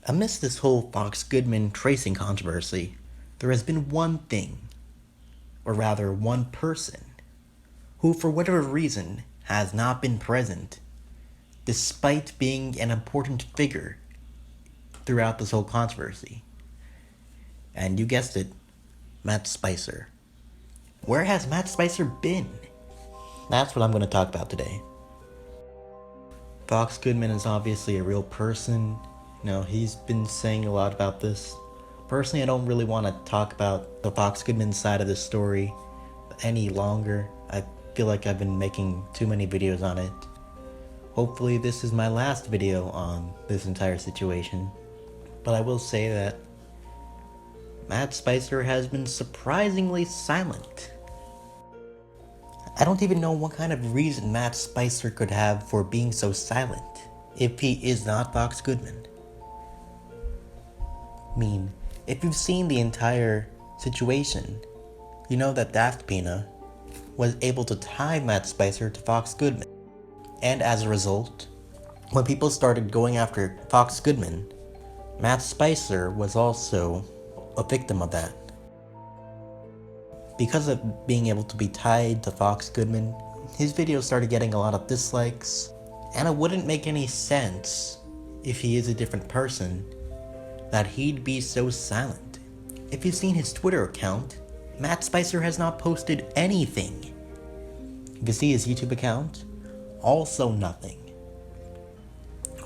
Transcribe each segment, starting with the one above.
Amidst this whole Fox Goodman tracing controversy, there has been one thing, or rather one person, who for whatever reason has not been present, despite being an important figure throughout this whole controversy. And you guessed it, Matt Spicer. Where has Matt Spicer been? That's what I'm going to talk about today. Fox Goodman is obviously a real person. He's been saying a lot about this. Personally, I don't really want to talk about the Fox Goodman side of the story any longer. I feel like I've been making too many videos on it. Hopefully this is my last video on this entire situation. But I will say that Matt Spicer has been surprisingly silent. I don't even know what kind of reason Matt Spicer could have for being so silent, if he is not Fox Goodman. I mean, if you've seen the entire situation, you know that Daft Pina was able to tie Matt Spicer to Fox Goodman. And as a result, when people started going after Fox Goodman, Matt Spicer was also a victim of that. Because of being able to be tied to Fox Goodman, his videos started getting a lot of dislikes, and it wouldn't make any sense, if he is a different person, that he'd be so silent. If you've seen his Twitter account, Matt Spicer has not posted anything. If you see his YouTube account, also nothing.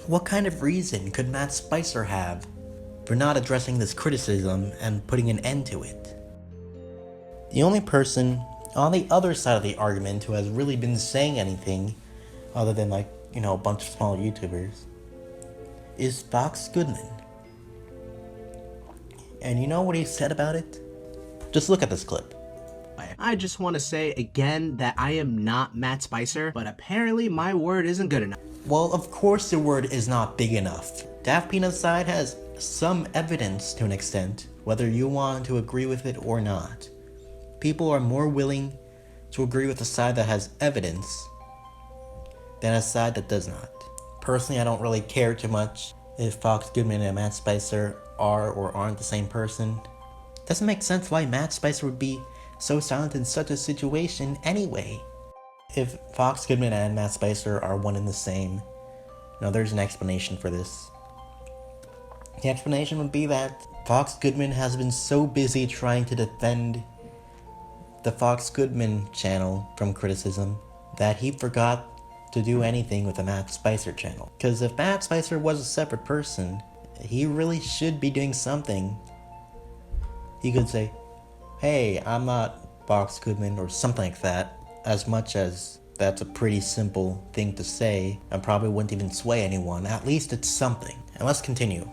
What kind of reason could Matt Spicer have for not addressing this criticism and putting an end to it? The only person on the other side of the argument who has really been saying anything, other than a bunch of small YouTubers, is Fox Goodman. And you know what he said about it? Just look at this clip. I just want to say again that I am not Matt Spicer, but apparently my word isn't good enough. Well, of course your word is not big enough. Daft Pina's side has some evidence to an extent, whether you want to agree with it or not. People are more willing to agree with a side that has evidence than a side that does not. Personally, I don't really care too much if Fox Goodman and Matt Spicer are or aren't the same person. Doesn't make sense why Matt Spicer would be so silent in such a situation anyway. If Fox Goodman and Matt Spicer are one and the same, there's an explanation for this. The explanation would be that Fox Goodman has been so busy trying to defend the Fox Goodman channel from criticism that he forgot to do anything with the Matt Spicer channel. Because if Matt Spicer was a separate person, he really should be doing something. He could say, hey, I'm not Fox Goodman, or something like that. As much as that's a pretty simple thing to say and probably wouldn't even sway anyone, at least it's something. And let's continue.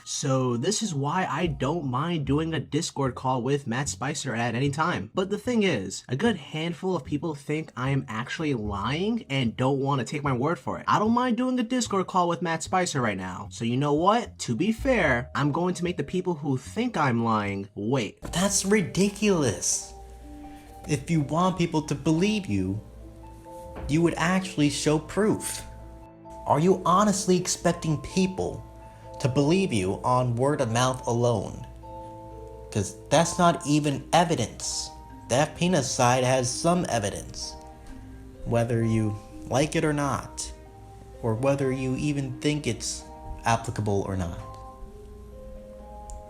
So this is why I don't mind doing a Discord call with Matt Spicer at any time. But the thing is, a good handful of people think I am actually lying and don't want to take my word for it. I don't mind doing a Discord call with Matt Spicer right now. So you know what? To be fair, I'm going to make the people who think I'm lying wait. That's ridiculous. If you want people to believe you, you would actually show proof. Are you honestly expecting people to believe you on word of mouth alone? Because that's not even evidence. Daft Pina's side has some evidence. Whether you like it or not, or whether you even think it's applicable or not.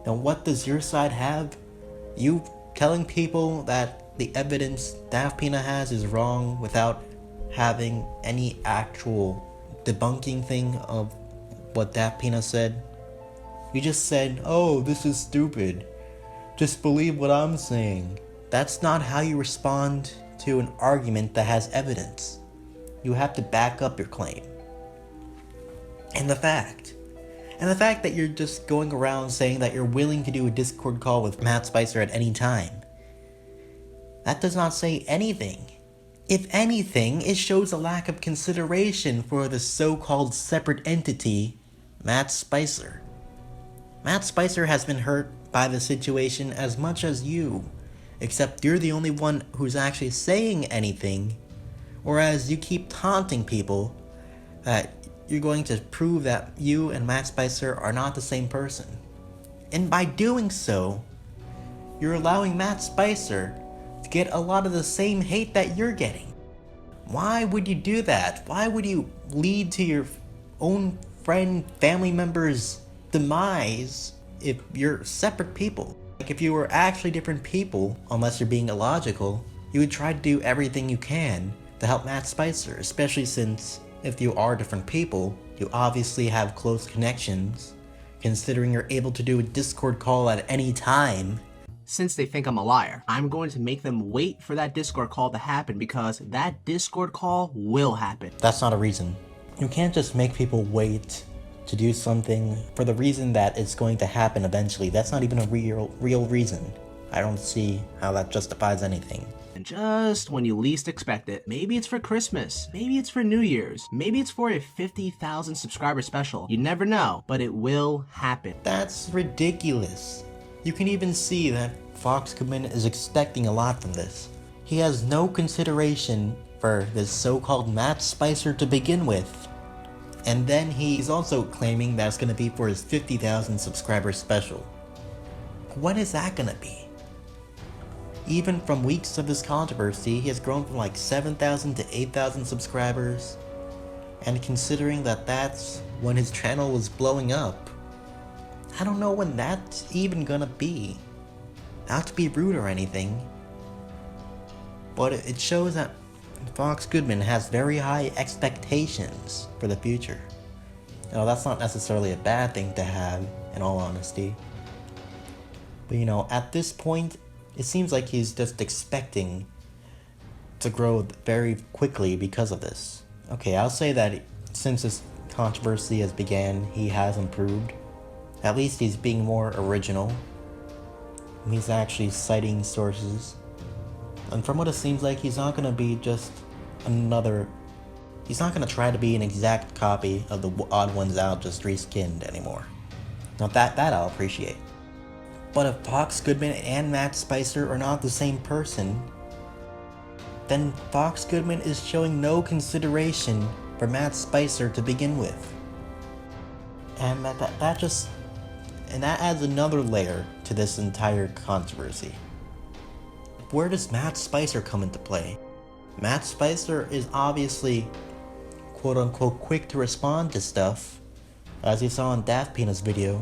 Now what does your side have? You telling people that the evidence Daft Pina has is wrong without having any actual debunking thing of what Daft Pina said. You just said, oh, this is stupid. Just believe what I'm saying. That's not how you respond to an argument that has evidence. You have to back up your claim. And the fact that you're just going around saying that you're willing to do a Discord call with Matt Spicer at any time, that does not say anything. If anything, it shows a lack of consideration for the so-called separate entity, Matt Spicer. Matt Spicer has been hurt by the situation as much as you, except you're the only one who's actually saying anything, whereas you keep taunting people that you're going to prove that you and Matt Spicer are not the same person. And by doing so, you're allowing Matt Spicer to get a lot of the same hate that you're getting. Why would you do that? Why would you lead to your own friend, family member's demise if you're separate people? Like, if you were actually different people, unless you're being illogical, you would try to do everything you can to help Matt Spicer, especially since if you are different people, you obviously have close connections, considering you're able to do a Discord call at any time. Since they think I'm a liar, I'm going to make them wait for that Discord call to happen, because that Discord call will happen. That's not a reason. You can't just make people wait to do something for the reason that it's going to happen eventually. That's not even a real reason. I don't see how that justifies anything. And just when you least expect it, maybe it's for Christmas, maybe it's for New Year's, maybe it's for a 50,000 subscriber special. You never know, but it will happen. That's ridiculous. You can even see that Fox Goodman is expecting a lot from this. He has no consideration for this so-called Matt Spicer to begin with. And then he's also claiming that it's going to be for his 50,000 subscriber special. When is that going to be? Even from weeks of this controversy, he has grown from like 7,000 to 8,000 subscribers. And considering that that's when his channel was blowing up, I don't know when that's even gonna be. Not to be rude or anything, but it shows that Fox Goodman has very high expectations for the future. Now, that's not necessarily a bad thing to have, in all honesty. But at this point, it seems like he's just expecting to grow very quickly because of this. Okay, I'll say that since this controversy has began, he has improved. At least he's being more original. He's actually citing sources. And from what it seems like, he's not gonna be just another... He's not gonna try to be an exact copy of the Odd Ones Out, just reskinned anymore. Now that I'll appreciate. But if Fox Goodman and Matt Spicer are not the same person, then Fox Goodman is showing no consideration for Matt Spicer to begin with. And that adds another layer to this entire controversy. Where does Matt Spicer come into play? Matt Spicer is obviously quote-unquote quick to respond to stuff, as you saw in Daft Peanut's video.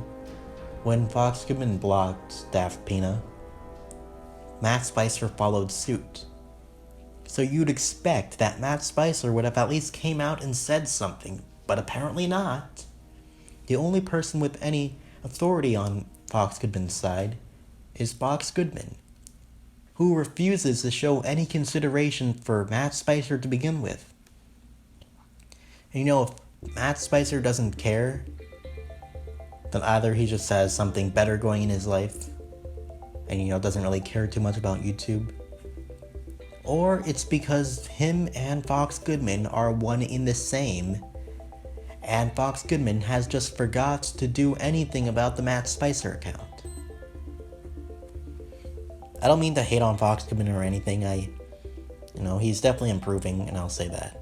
When Fox Goodman blocked Daft Peanut, Matt Spicer followed suit. So you'd expect that Matt Spicer would have at least came out and said something, but apparently not. The only person with any authority on Fox Goodman's side is Fox Goodman, who refuses to show any consideration for Matt Spicer to begin with. And if Matt Spicer doesn't care, then either he just has something better going in his life and doesn't really care too much about YouTube, or it's because him and Fox Goodman are one in the same, and Fox Goodman has just forgot to do anything about the Matt Spicer account. I don't mean to hate on Fox Goodman or anything. He's definitely improving, and I'll say that.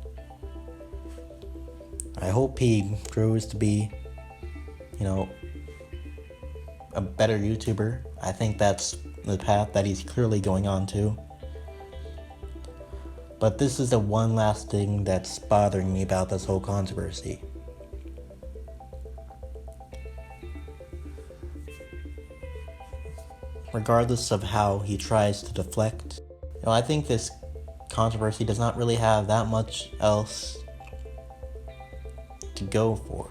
I hope he grows to be, a better YouTuber. I think that's the path that he's clearly going on to. But this is the one last thing that's bothering me about this whole controversy. Regardless of how he tries to deflect, I think this controversy does not really have that much else to go for.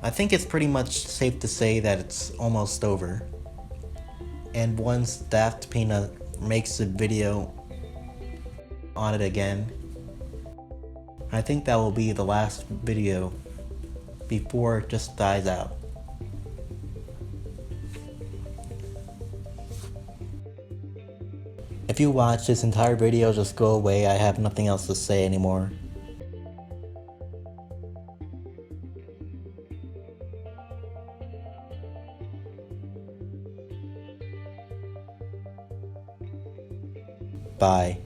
I think it's pretty much safe to say that it's almost over. And once Daft Peanut makes a video on it again, I think that will be the last video before it just dies out. If you watch this entire video, just go away. I have nothing else to say anymore. Bye.